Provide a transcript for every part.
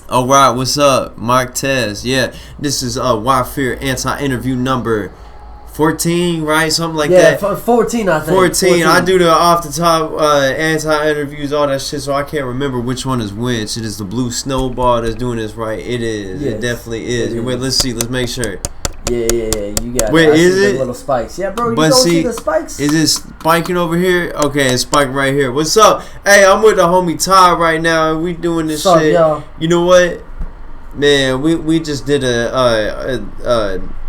Alright, what's up? Mike Tez. Yeah, this is WHYFYRE anti-interview number 14, right? Something like that. Yeah, 14, I think. 14. I do the off the top anti-interviews, all that shit, so I can't remember which one is which. It is the blue snowball that's doing this, right? It is. Yes, it definitely is. Wait, let's see. Let's make sure. Yeah. You got Wait, is it? Little spikes. Yeah, bro, you don't see the spikes? Is it spiking over here? Okay, it's spiking right here. What's up? Hey, I'm with the homie Ty right now, and we doing this shit. Y'all? You know what? Man, we just did a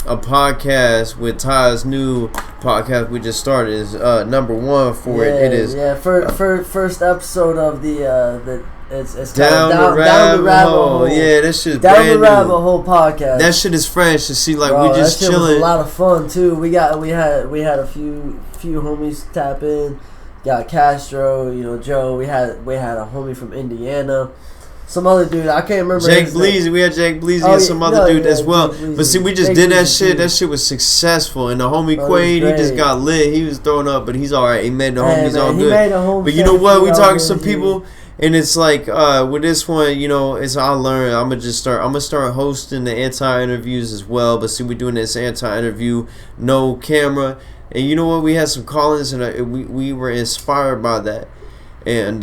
podcast with Ty's new podcast we just started. Is number 1 for it. It is first episode of the it's down the rabbit hole. Yeah, that shit is down brand the rabbit new. hole podcast. That shit is fresh to see. Like, bro, we just that shit chilling. Was a lot of fun too. We had a few homies tap in. Got Castro, Joe. We had a homie from Indiana. Some other dude, I can't remember. Jake Bleezy, we had Jake Bleezy and some other dude as well. But see, we just did that shit. That shit was successful. And the homie Quaid, he just got lit. He was throwing up, but he's all right. He made the homies all good. But you know what? We talking to some people, and it's like with this one, it's I learned. I'm gonna start hosting the anti-interviews as well. But see, we're doing this anti-interview, no camera, and you know what? We had some call-ins, and we were inspired by that. And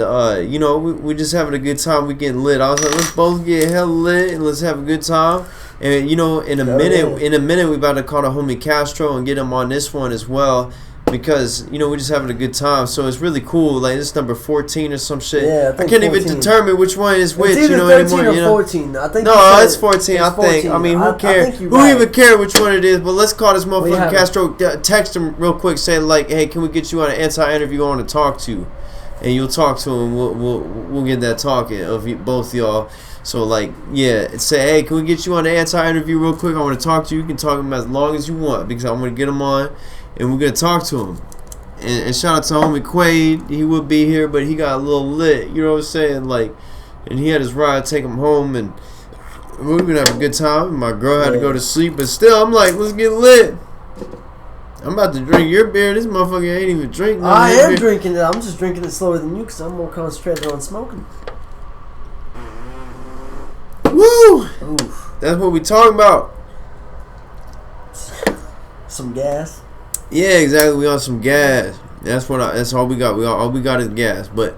we just having a good time. We getting lit. I was like, let's both get hella lit and let's have a good time. And in a minute, we about to call the homie Castro and get him on this one as well, because we're just having a good time. So it's really cool. Like, this number 14 or some shit. Yeah, I can't 14. Even determine which one is which. It's either 13 anymore. Or 14. I think. No, it's 14. I think. I mean, who cares? Who even care which one it is? But let's call this motherfucker Castro. Text him real quick. Say like, hey, can we get you on an anti-interview? I want to talk to you. And you'll talk to him. We'll get that talking of both y'all. So say, hey, can we get you on the anti-interview real quick? I want to talk to you. You can talk to him as long as you want, because I'm gonna get him on, and we're gonna talk to him. And shout out to homie Quaid. He would be here, but he got a little lit. You know what I'm saying? And he had his ride take him home, and we're gonna have a good time. My girl had to go to sleep, but still, I'm like, let's get lit. I'm about to drink your beer. This motherfucker ain't even drinking. I am drinking it. I'm just drinking it slower than you because I'm more concentrated on smoking. Woo! Oof. That's what we talking about. Some gas. Yeah, exactly. We on some gas. That's all we got. All we got is gas. But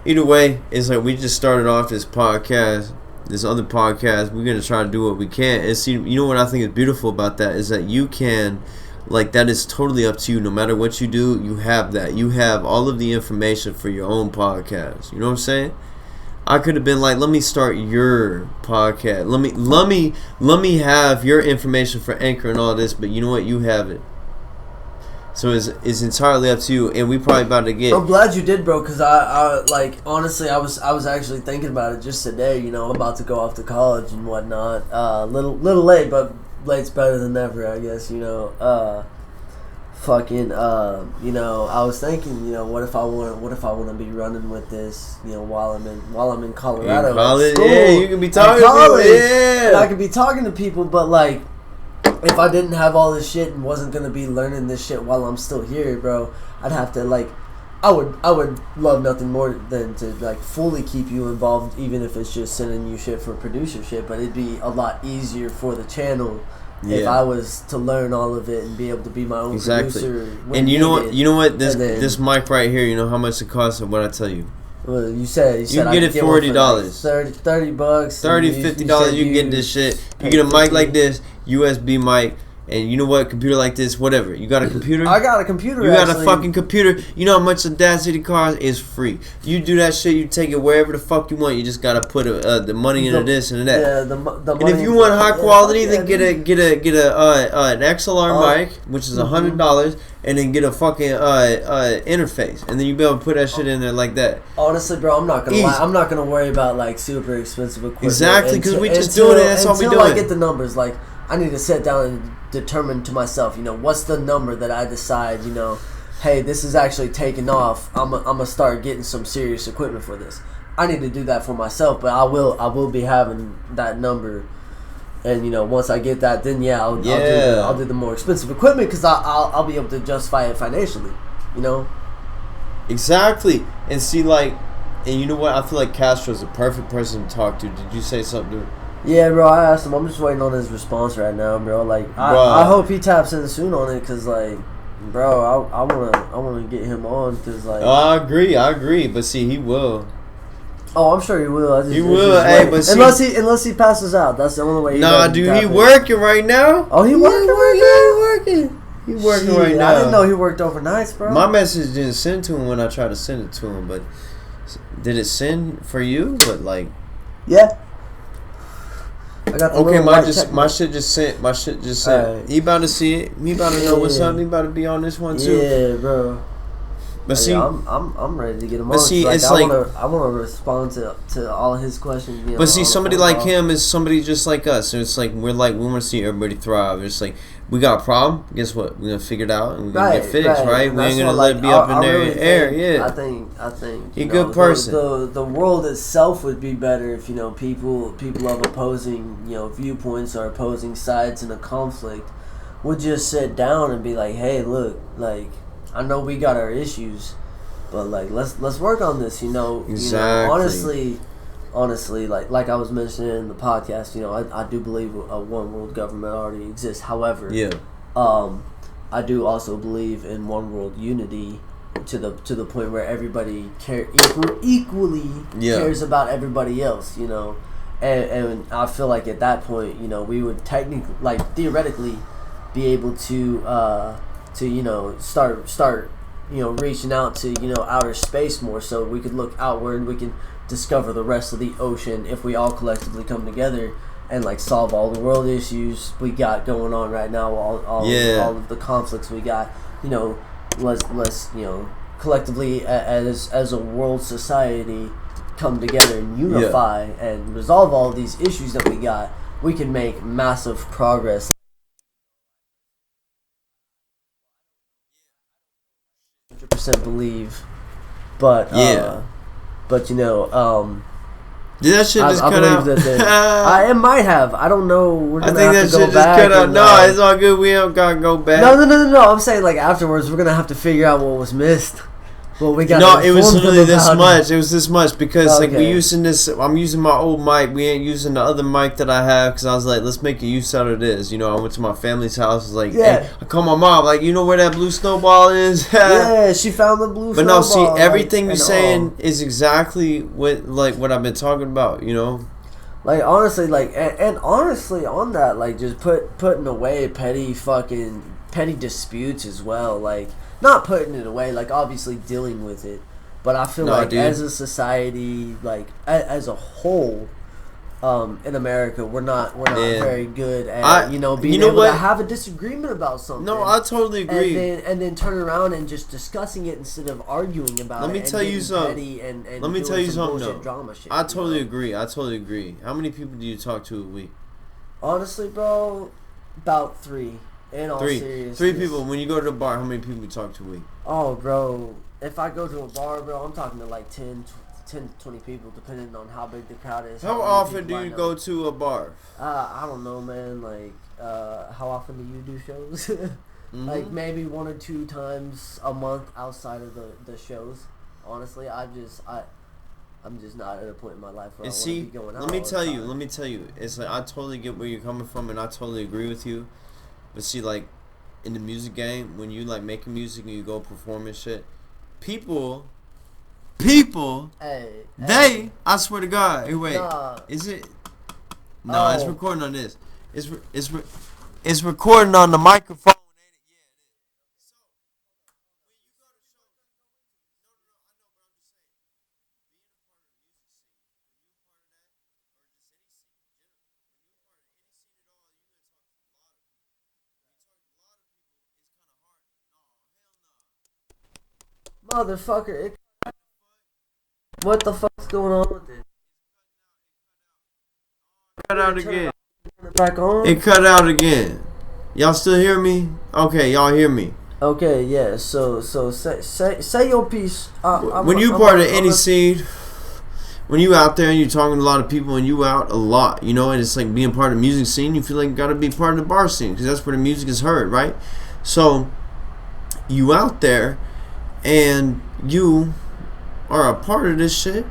either way, it's like we just started off this podcast. This other podcast, we're gonna try to do what we can. And see, what I think is beautiful about that is that you can, that is totally up to you. No matter what you do, you have that. You have all of the information for your own podcast. You know what I'm saying? I could have been like, let me start your podcast. Let me have your information for Anchor and all this. But you know what? You have it. So it's entirely up to you, and we probably about to get. I'm glad you did, bro, because I honestly I was actually thinking about it just today. I'm about to go off to college and whatnot. Little late, but late's better than never, I guess. I was thinking, what if I want to be running with this, while I'm in Colorado. In college, yeah, you can be talking to people, yeah, and I could be talking to people, but if I didn't have all this shit and wasn't gonna be learning this shit while I'm still here, bro, I'd have to I would love nothing more than to fully keep you involved, even if it's just sending you shit for producer shit. But it'd be a lot easier for the channel if I was to learn all of it and be able to be my own producer. And you know what? This mic right here, you know how much it costs? What I tell you. Well, you said you get it $40, $30, $50. You get this shit. You get a mic like this, USB mic, and you know what? Computer like this, whatever. You got a computer? I got a computer. You got a fucking computer. You know how much Audacity costs? Is free. You do that shit. You take it wherever the fuck you want. You just gotta put the money into this and that. Yeah, the money. And if you want high quality, then get an XLR mic, which is $100. And then get a fucking interface, and then you be able to put that shit in there like that. Honestly, bro, I'm not gonna lie. I'm not gonna worry about super expensive equipment. Exactly, because we just doing it. That's all we doing. Until I get the numbers, I need to sit down and determine to myself, what's the number that I decide, hey, this is actually taking off. I'm gonna start getting some serious equipment for this. I need to do that for myself, but I will be having that number. And once I get that, then I'll do the more expensive equipment, because I'll be able to justify it financially, Exactly. And see, And you know what? I feel like Castro's the perfect person to talk to. Did you say something? Yeah, bro. I asked him. I'm just waiting on his response right now, bro. Like, I hope he taps in soon on it, cause like, bro, I wanna get him on, cause like. I agree. But see, he will. Oh, I'm sure he will. He will. Hey, but see, unless he passes out, that's the only way. Nah, dude, he working right now. Oh, he working right now. He working right now. I didn't know he worked overnights, bro. My message didn't send to him when I tried to send it to him, but did it send for you? But like, yeah. I got the my shit just sent. Right. He about to see it. He about to know what's up. He about to be on this one too. Yeah, bro. But see, I'm ready to get him on. But see, like, it's I want to respond to all his questions. You know, but see, somebody like him is somebody just like us. So it's like we want to see everybody thrive. It's like we got a problem. Guess what? We're gonna figure it out and we're gonna get fixed, right? We ain't gonna let it be up in there. Yeah. I think. You're a good person. The world itself would be better if people of opposing viewpoints or opposing sides in a conflict would just sit down and be like, hey, look, like. I know we got our issues, but like let's work on this. Exactly. Honestly, like I was mentioning in the podcast, I do believe a one world government already exists. However, I do also believe in one world unity to the point where everybody equally cares about everybody else. And I feel like at that point, we would theoretically be able to start reaching out to outer space more, so we could look outward and we can discover the rest of the ocean if we all collectively come together and like solve all the world issues we got going on right now, all of the conflicts we got. Let's collectively as a world society come together and unify and resolve all of these issues that we got. We can make massive progress. Believe, but did that shit just cut out? It might have. I don't know. We're gonna I think have that to shit go just cut out. No, it's all good. We don't gotta go back. No. I'm saying like afterwards, we're gonna have to figure out what was missed. Well, we got. No, it was literally this much. It was this much because like we using this. I'm using my old mic. We ain't using the other mic that I have because I was like, let's make a use out of this. I went to my family's house. I was like, hey, I called my mom. Like, you know where that blue snowball is? Yeah, she found the blue. But snowball. No, see, everything you're saying is exactly what I've been talking about. Like honestly, and honestly on that, like just putting away petty disputes as well, like. Not putting it away, like obviously dealing with it, but I feel as a society, like as a whole, in America, we're not very good at being able to have a disagreement about something. No, I totally agree. And then turn around and just discussing it instead of arguing about it. Let me tell you something. Let me tell you something. Drama shit, I totally agree. How many people do you talk to a week? Honestly, bro, about 3. In all seriousness. 3 people. When you go to the bar, how many people you talk to a week? Oh, bro. If I go to a bar, bro, I'm talking to like 10 to 20 people, depending on how big the crowd is. How often do you go to a bar? I don't know, man. Like, how often do you do shows? Mm-hmm. Like, maybe 1 or 2 times a month outside of the shows. Honestly, I'm just not at a point in my life where I want to be going out. Let me tell you. It's like I totally get where you're coming from, and I totally agree with you. But see, like, in the music game, when you, like, making music and you go perform and shit, people, I swear to God, hey, wait, is it? No, it's recording on this. It's recording on the microphone. Motherfucker, what the fuck's going on with it? Cut out again. Back on? It cut out again. Y'all still hear me? Okay, y'all hear me. Okay, yeah. So say your piece. When you part of any scene, when you out there and you're talking to a lot of people and you out a lot, and it's like being part of the music scene. You feel like you gotta be part of the bar scene because that's where the music is heard, right? So you out there. And you are a part of this shit.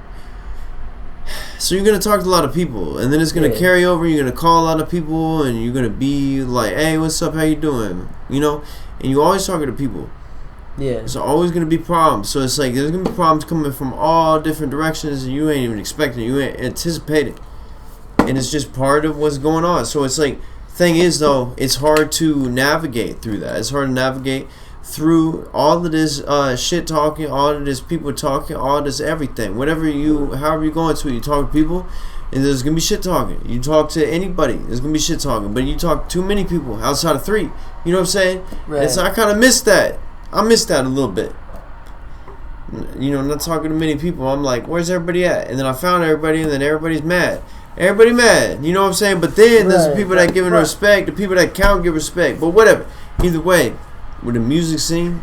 So you're gonna talk to a lot of people, and then it's gonna carry over. You're gonna call a lot of people, and you're gonna be like, "Hey, what's up? How you doing?" You know, and you always talking to people. Yeah. There's always gonna be problems. So it's like there's gonna be problems coming from all different directions, and you ain't even expecting. You ain't anticipating, and it's just part of what's going on. So it's like, thing is though, it's hard to navigate through that. It's hard to navigate through all of this shit talking, all of this people talking, all of this everything. However you're going to, you talk to people, and there's gonna be shit talking. You talk to anybody, there's gonna be shit talking. But you talk to too many people outside of 3. You know what I'm saying? Right. And so I kind of miss that. I miss that a little bit. You know, not talking to many people. I'm like, where's everybody at? And then I found everybody, and then everybody's mad. Everybody mad. You know what I'm saying? But then there's the people that give respect, the people that can't give respect. But whatever. Either way, with the music scene,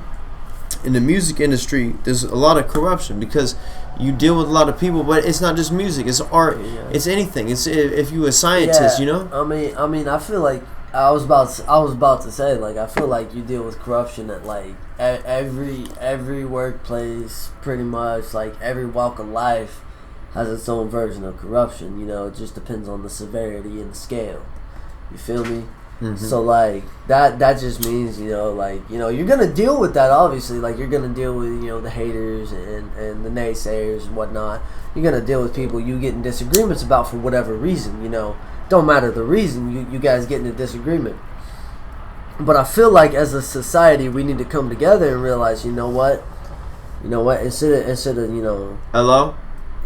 in the music industry, there's a lot of corruption because you deal with a lot of people. But it's not just music. It's art. Yeah. It's anything. It's if you a scientist, you know. I mean, I feel like I was about to say, like, I feel like you deal with corruption at like every workplace, pretty much. Like every walk of life has its own version of corruption. You know, it just depends on the severity and the scale. You feel me? Mm-hmm. So like that just means, you know, like, you know, you're gonna deal with that. Obviously, like, you're gonna deal with, you know, the haters and the naysayers and whatnot. You're gonna deal with people you get in disagreements about for whatever reason. You know, don't matter the reason, you guys get in a disagreement. But I feel like as a society we need to come together and realize, you know what, instead of you know, hello,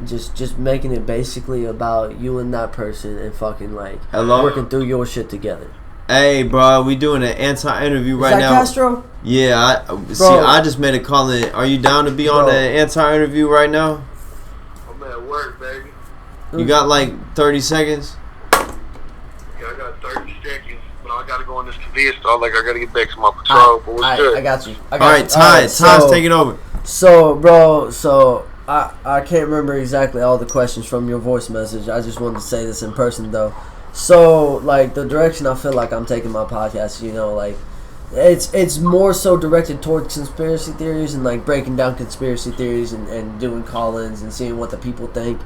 just making it basically about you and that person and fucking like working through your shit together. Hey, bro, we doing an anti-interview right now. Castro? Yeah, I just made a call in. Are you down to be on an anti-interview right now? I'm at work, baby. You got like 30 seconds? Yeah, I got 30 seconds, but I gotta go on this convenience store. Like, I gotta get back to my patrol. But what's good? I got you. All right, Ty's taking over. So, bro, I can't remember exactly all the questions from your voice message. I just wanted to say this in person, though. So, like, the direction I feel like I'm taking my podcast, you know, like, it's more so directed towards conspiracy theories and, like, breaking down conspiracy theories and doing call-ins and seeing what the people think.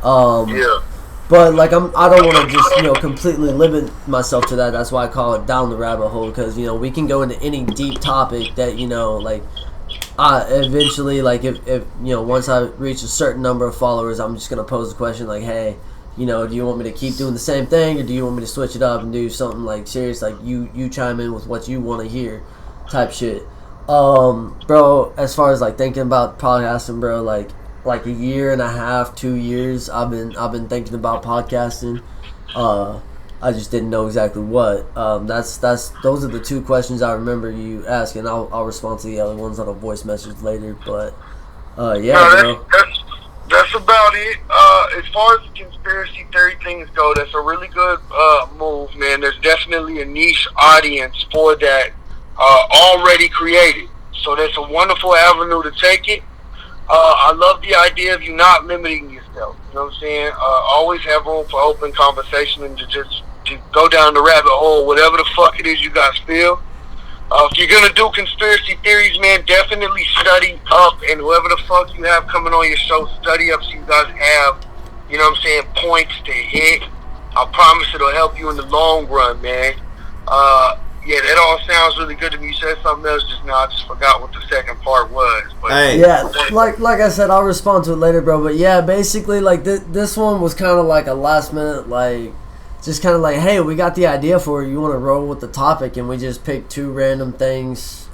Yeah. But, like, I don't want to just, you know, completely limit myself to that. That's why I call it Down the Rabbit Hole, because, you know, we can go into any deep topic that, you know, like, eventually, like, if you know, once I reach a certain number of followers, I'm just going to pose the question, like, hey, you know, do you want me to keep doing the same thing, or do you want me to switch it up and do something, like, serious, like, you chime in with what you want to hear type shit. Bro, as far as, like, thinking about podcasting, bro, like a year and a half, 2 years, I've been thinking about podcasting. I just didn't know exactly what. Those are the 2 questions I remember you asking. I'll respond to the other ones on a voice message later, but yeah, bro. That's about it. As far as the conspiracy theory things go, that's a really good move, man. There's definitely a niche audience for that already created. So that's a wonderful avenue to take it. I love the idea of you not limiting yourself. You know what I'm saying? Always have room for open conversation and to go down the rabbit hole, whatever the fuck it is you guys feel. If you're gonna do conspiracy theories, man, definitely study up, and whoever the fuck you have coming on your show, study up so you guys have, you know what I'm saying, points to hit. I promise it'll help you in the long run, man. Yeah, that all sounds really good to me. You said something else just now. I just forgot what the second part was. But yeah, like I said, I'll respond to it later, bro. But yeah, basically, like this one was kind of like a last minute, like, just kind of like, hey, we got the idea for it. You want to roll with the topic, and we just picked 2 random things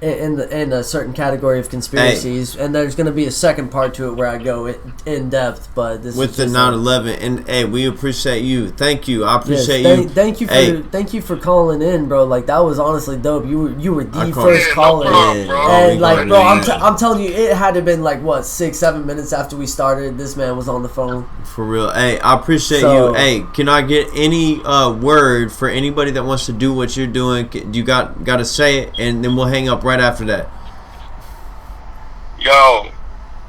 in a certain category of conspiracies, and there's going to be a second part to it where I go in depth. But this with is the 9/11, and hey, we appreciate you. Thank you. I appreciate you. Thank you for calling in, bro. Like, that was honestly dope. You were the first caller, and like, bro, I'm telling you, it had to have been like what 6-7 minutes after we started. This man was on the phone. For real. Hey, I appreciate you. Hey, can I get any word for anybody that wants to do what you're doing? You got to say it, and then we'll hang up right after that. Yo,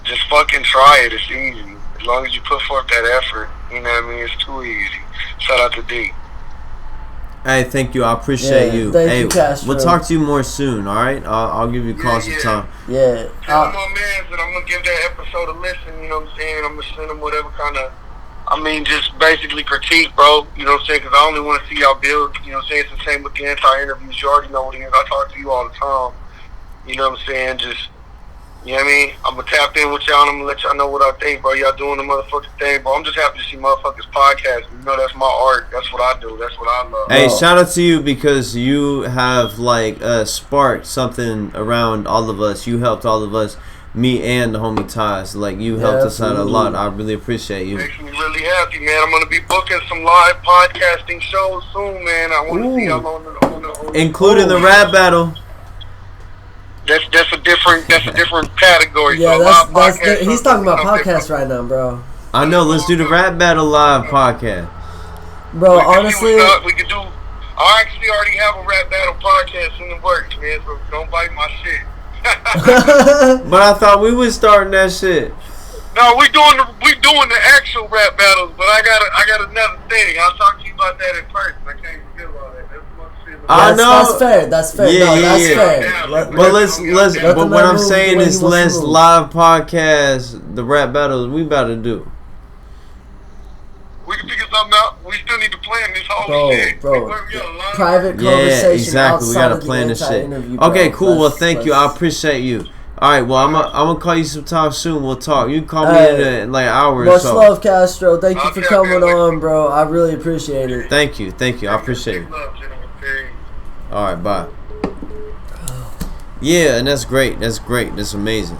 just fucking try it. It's easy. As long as you put forth that effort, you know what I mean? It's too easy. Shout out to D. Hey, thank you. I appreciate you. Thank you, Castro. We'll talk to you more soon. All right. I'll give you a call sometime. Yeah. Tell my man that I'm gonna give that episode a listen. You know what I'm saying? I'm gonna send him whatever kind of. I mean, just basically critique, bro. You know what I'm saying? Because I only want to see y'all build. You know what I'm saying? It's the same with the anti-interviews. You already know what it is. I talk to you all the time. You know what I'm saying? Just, you know what I mean? I'm going to tap in with y'all and I'm going to let y'all know what I think, bro. Y'all doing the motherfucking thing, bro. I'm just happy to see motherfuckers podcast. You know, that's my art. That's what I do. That's what I love. Hey, shout out to you because you have, like, sparked something around all of us. You helped all of us. Me and the homie Ties, like you helped us out a lot. I really appreciate you. Makes me really happy, man. I'm gonna be booking some live podcasting shows soon, man. I want to see y'all on the including the rap battle. That's a different category. Yeah, so he's talking about podcasts right now, bro. I know. Let's do the rap battle live podcast, bro. Honestly, we could do. I actually already have a rap battle podcast in the works, man. So don't bite my shit. But I thought we was starting that shit. No, we doing the actual rap battles, but I got another thing. I'll talk to you about that in person. I can't reveal all that. I know. That's fair. Yeah, fair. But what I'm saying is let's live podcast the rap battles we about to do. We can figure something out. We still need to plan this whole shit. Bro. Private conversation. Exactly. We gotta plan this shit. Okay, cool. Well, thank you. I appreciate you. All right. Well, I'm gonna call you sometime soon. We'll talk. You can call me in like an hour or so. Much love, Castro. Thank you for coming on, bro. I really appreciate it. Thank you. I appreciate it. All right. Bye. Yeah, and that's great. That's amazing.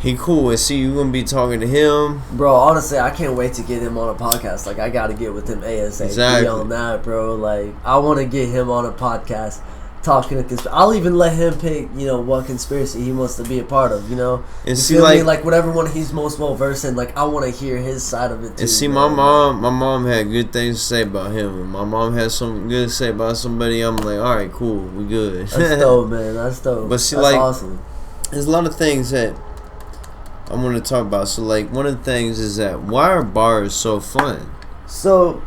He cool. And see, you gonna be talking to him, bro. Honestly, I can't wait to get him on a podcast. Like, I gotta get with him ASAP on that, bro. Like, I want to get him on a podcast talking to conspiracy. I'll even let him pick, you know, what conspiracy he wants to be a part of. You know, and see, like whatever one he's most well versed in. Like, I want to hear his side of it too. And see, my mom had good things to say about him. When my mom had something good to say about somebody, I'm like, all right, cool, we good. That's dope, man. That's dope. But see, that's like, awesome. There's a lot of things that I want to talk about. So, like, one of the things is that why are bars so fun? So,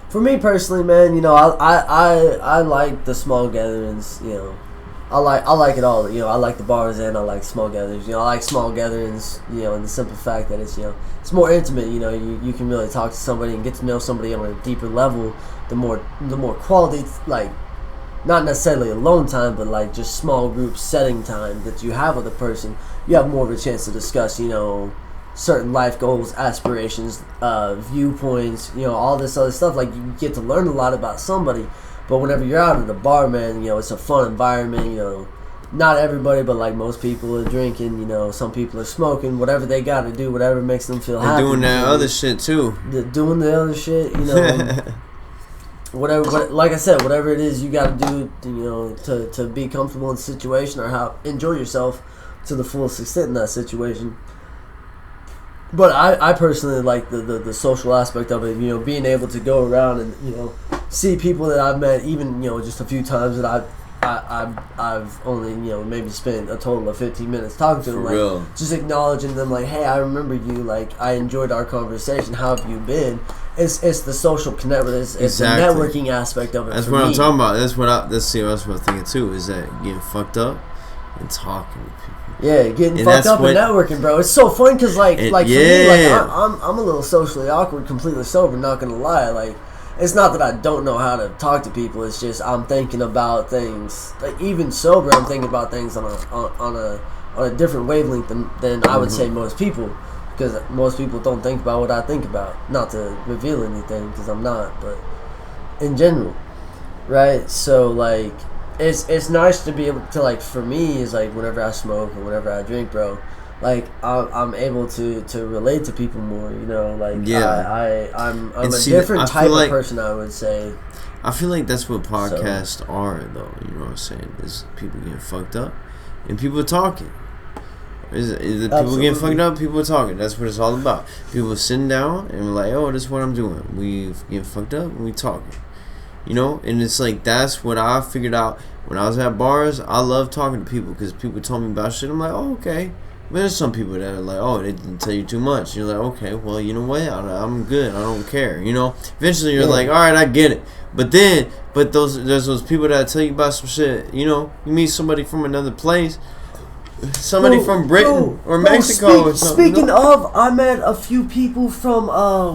for me personally, man, you know, I like the small gatherings. You know, I like it all. You know, I like the bars and I like small gatherings. You know, I like small gatherings. You know, and the simple fact that it's, you know, it's more intimate. You know, you can really talk to somebody and get to know somebody on a deeper level. The more quality, like, not necessarily alone time, but like just small group setting time that you have with a person, you have more of a chance to discuss, you know, certain life goals, aspirations, viewpoints, you know, all this other stuff. Like, you get to learn a lot about somebody. But whenever you're out at a bar, man, you know, it's a fun environment. You know, not everybody, but like most people are drinking. You know, some people are smoking. Whatever they got to do, whatever makes them feel happy. They're doing that other shit too. Doing the other shit, you know. Whatever, like I said, whatever it is you got to do, you know, to be comfortable in the situation or enjoy yourself to the fullest extent in that situation. But I personally like the social aspect of it. You know, being able to go around and, you know, see people that I've met, even, you know, just a few times that I've only, you know, maybe spent a total of 15 minutes talking to them, like, real. Just acknowledging them, like, hey, I remember you, like, I enjoyed our conversation. How have you been? It's the social connect. It's exactly. the networking aspect of it. That's what I'm talking about. That's what I'm thinking too. Is that getting fucked up and talking with people. Yeah, getting fucked up and networking, bro. It's so fun because, like for me, like I'm a little socially awkward, completely sober. Not gonna lie, like, it's not that I don't know how to talk to people. It's just I'm thinking about things, like, even sober, I'm thinking about things on a different wavelength than I would say most people. Because most people don't think about what I think about. Not to reveal anything, because I'm not, but in general, right? So, like, it's nice to be able to, like, for me, is like whenever I smoke or whenever I drink, bro, like, I'm able to relate to people more, you know, like, yeah. I'm a different type of person, I would say. I feel like that's what podcasts are, though, you know what I'm saying? Is people getting fucked up and people talking. Is it people getting fucked up? People are talking. That's what it's all about. People sitting down and we're like, oh, this is what I'm doing. We getting fucked up and we talking. You know? And it's like, that's what I figured out when I was at bars. I love talking to people because people told me about shit. I'm like, oh, okay. But there's some people that are like, oh, they didn't tell you too much. You're like, okay, well, you know what? I'm good. I don't care. You know. Eventually, you're like, all right, I get it. But there's those people that tell you about some shit. You know, you meet somebody from another place, somebody from Britain or Mexico or something. Speaking of, I met a few people from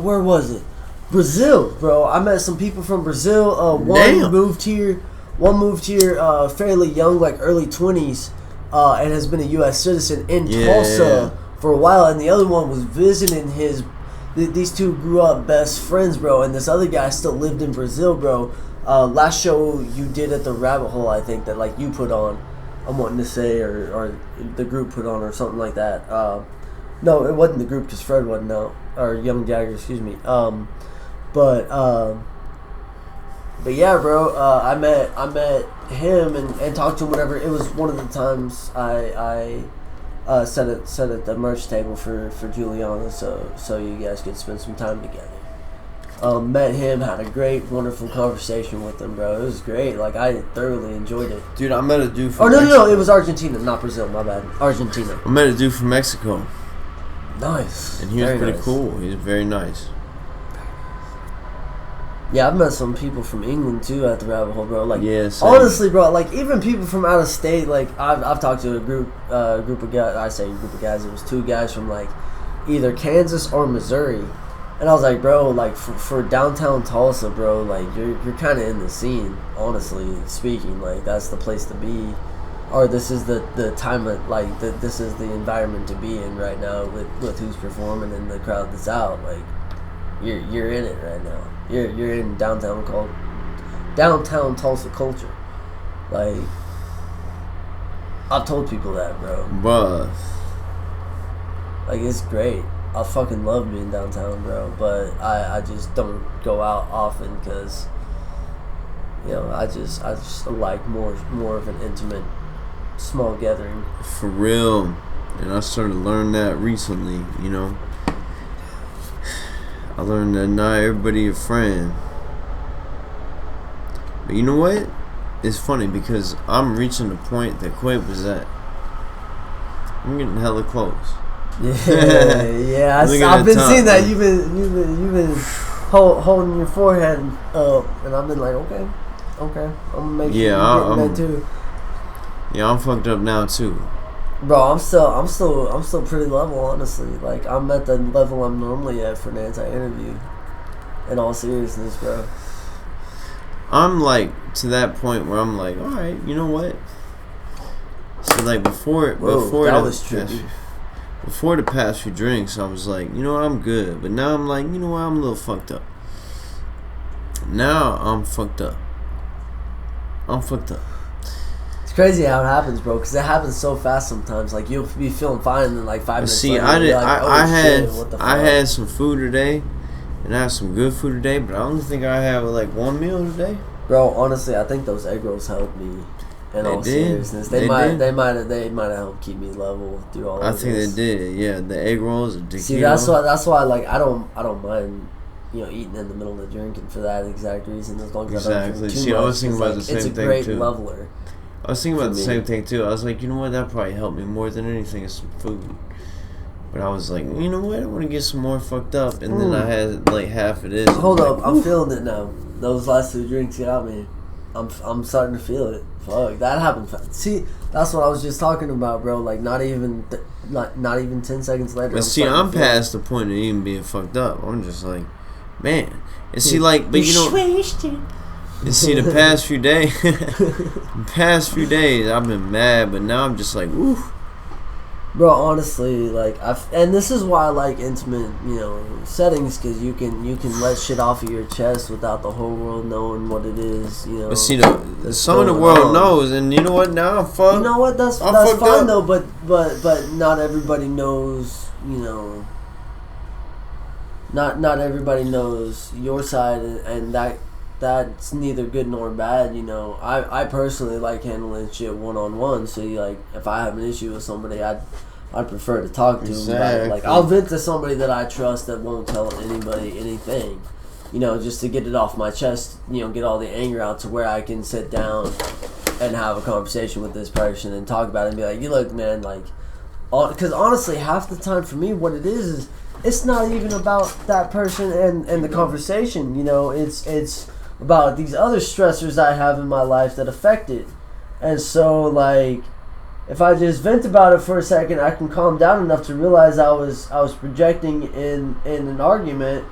where was it? Brazil, bro. I met some people from Brazil. One moved here fairly young, like early 20s. And has been a U.S. citizen in Tulsa for a while, and the other one was visiting his. These two grew up best friends, bro, and this other guy still lived in Brazil, bro. Last show you did at the Rabbit Hole, I think that like you put on, I'm wanting to say, or the group put on, or something like that. No, it wasn't the group because Fred wasn't out, or Young Jagger, excuse me. But yeah, bro, I met him and talked to him. Whatever. It was one of the times I sat at the merch table for Juliana, so you guys could spend some time together. Met him, had a great, wonderful conversation with him, bro. It was great. Like I thoroughly enjoyed it. Dude, I met a dude from. No, it was Argentina, not Brazil. My bad, Argentina. I met a dude from Mexico. Nice. And he was pretty cool. He was very nice. Yeah, I've met some people from England too at the Rabbit Hole, bro. Like, honestly, bro, like even people from out of state. Like, I've talked to a group of guys. I say group of guys. It was two guys from like either Kansas or Missouri, and I was like, bro, like for downtown Tulsa, bro, like you're kind of in the scene. Honestly speaking, like that's the place to be, or this is the time of, like this is the environment to be in right now with who's performing and the crowd that's out. Like, you're in it right now. You're in downtown Tulsa culture. Like, I've told people that, bro. But like, it's great. I fucking love being downtown, bro. But I just don't go out often because, you know, I just like more of an intimate, small gathering. For real. And I started to learn that recently, you know. I learned that not everybody a friend. But you know what? It's funny because I'm reaching the point that Quaid was at. I'm getting hella close. Yeah. I've been seeing that. You've been holding your forehead up, and I've been like, okay, I'm gonna make sure you're getting that too. Yeah, I'm fucked up now too. Bro, I'm still pretty level, honestly. Like, I'm at the level I'm normally at for an anti-interview. In all seriousness, bro. I'm like to that point where I'm like, all right, you know what? So like before the past few drinks, I was like, you know what, I'm good. But now I'm like, you know what, I'm a little fucked up. Now I'm fucked up. It's crazy how it happens, bro, because it happens so fast sometimes. Like, you'll be feeling fine, and then like 5 minutes later, I had some food today, and I had some good food today, but I only think I had like one meal today. Bro, honestly, I think those egg rolls helped me. In all seriousness, they might have helped keep me level through all. I think they did. Yeah, the egg rolls. See, that's why like I don't mind, you know, eating in the middle of drinking for that exact reason, as long as I don't drink too much. I was thinking about the same thing too. It's a great leveler. I was thinking about the same thing too. I was like, you know what, that probably helped me more than anything is some food. But I was like, you know what, I want to get some more fucked up, and then I had like half of this. Hold up, I'm feeling it now. Those last 2 drinks got me. I'm starting to feel it. Fuck, that happened fast. See, that's what I was just talking about, bro. Like, not even 10 seconds later. But see, I'm past the point of even being fucked up. I'm just like, man. And see, like, but you know, and see, the past few days, I've been mad, but now I'm just like, ooh. Bro, honestly, like, and this is why I like intimate, you know, settings, because you can let shit off of your chest without the whole world knowing what it is, you know. But see, some of the world knows, and you know what? Now I'm fucked. You know what? That's fine though. But not everybody knows, you know. Not everybody knows your side, and that's neither good nor bad, you know. I personally like handling shit one-on-one, so like, if I have an issue with somebody, I'd prefer to talk to them about it. Like, I'll vent to somebody that I trust that won't tell anybody anything, you know, just to get it off my chest, you know, get all the anger out to where I can sit down and have a conversation with this person and talk about it and be like, you look, man, like, Because honestly, half the time for me, what it is it's not even about that person and the conversation. You know, it's about these other stressors I have in my life that affect it. And so, like, if I just vent about it for a second, I can calm down enough to realize I was projecting in an argument,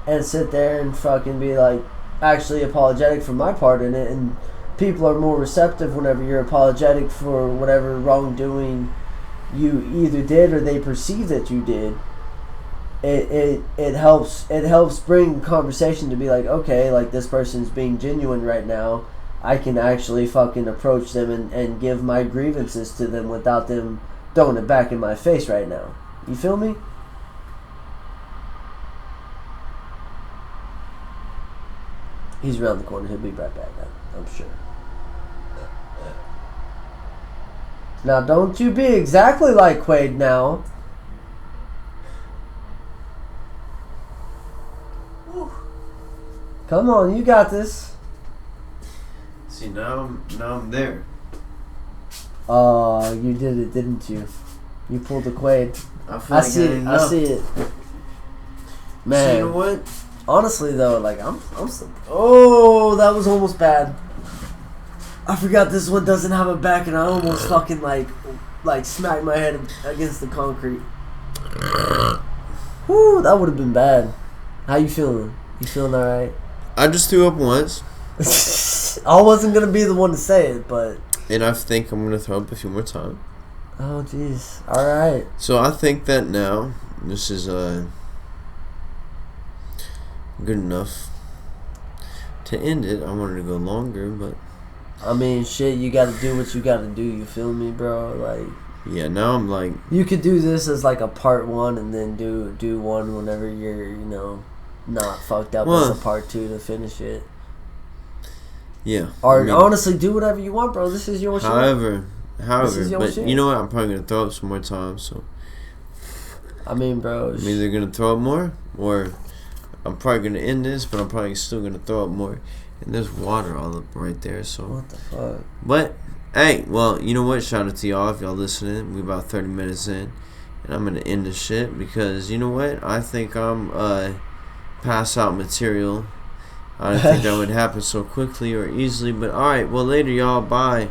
and sit there and fucking be like actually apologetic for my part in it. And people are more receptive whenever you're apologetic for whatever wrongdoing you either did or they perceive that you did. It helps bring conversation to be like, okay, like this person's being genuine right now. I can actually fucking approach them and give my grievances to them without them throwing it back in my face right now. You feel me? He's around the corner. He'll be right back, I'm sure. Now, don't you be exactly like Quaid now. Come on, you got this. See, now I'm there. Oh, you did it, didn't you? You pulled the Quaid. I see it. I see it. Man, so you know what? Honestly, though, like I'm still. Oh, that was almost bad. I forgot this one doesn't have a back, and I almost fucking like smacked my head against the concrete. Whoo, that would have been bad. How you feeling? You feeling all right? I just threw up once. I wasn't gonna be the one to say it, but. And I think I'm gonna throw up a few more times. Oh, jeez. All right. So I think that now this is good enough to end it. I wanted to go longer, but I mean, shit, you gotta do what you gotta do. You feel me, bro? Like. Yeah. Now I'm like. You could do this as like a part one, and then do one whenever you're not fucked up as a part two to finish it. Yeah. Or honestly, do whatever you want, bro. This is your shit. However, but shit. You know what? I'm probably gonna throw up some more times. So. I mean, bro. I'm either gonna throw up more, or I'm probably gonna end this, but I'm probably still gonna throw up more. And there's water all up right there. So. What the fuck? But hey, well, you know what? Shout out to y'all if y'all listening. We about 30 minutes in, and I'm gonna end this shit because you know what? I think I'm pass out material. I didn't think that would happen so quickly or easily, but alright, well later y'all, bye.